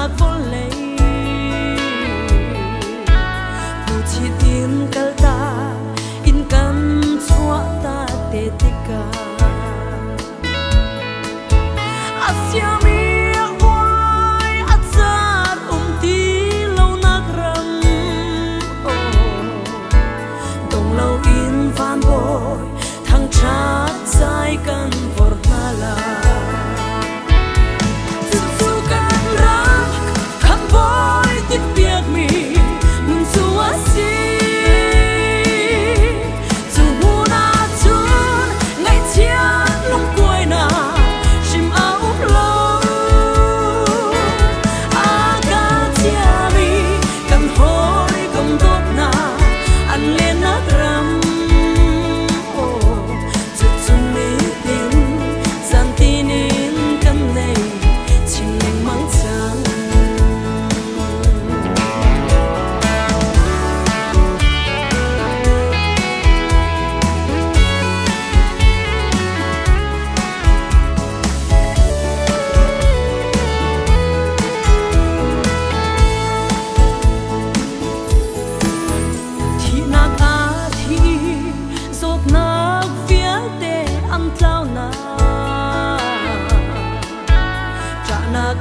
nạc vô lấy bù chi tim cal ta in căn chua ta tê tê ca asiami oai atzat ti lâu nạc ram dong lâu in van boy thang chat sai kan vor mala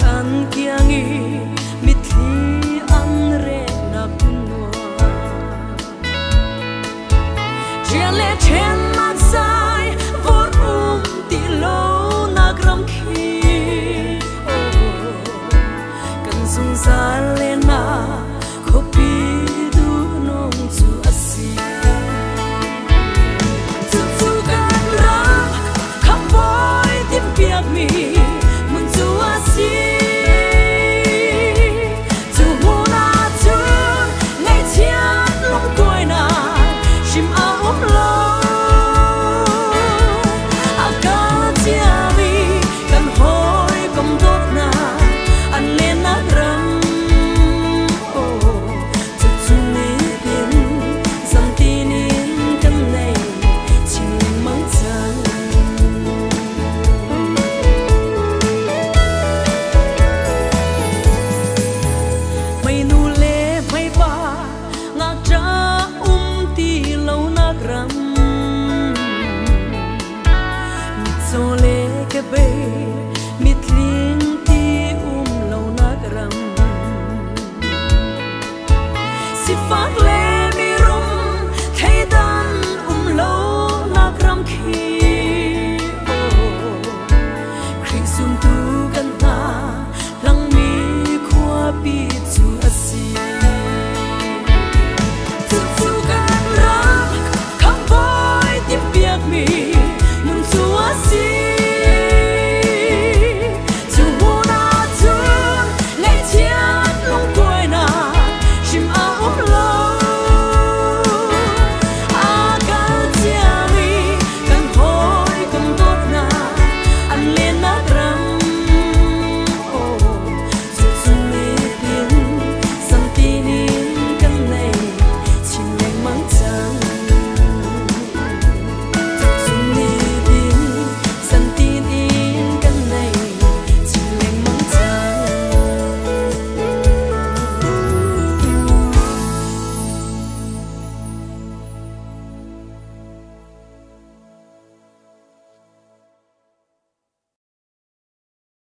kan kiangi mitli an re na kunwa jale chen man sai vor ti lo na gram khi kan sung sa le na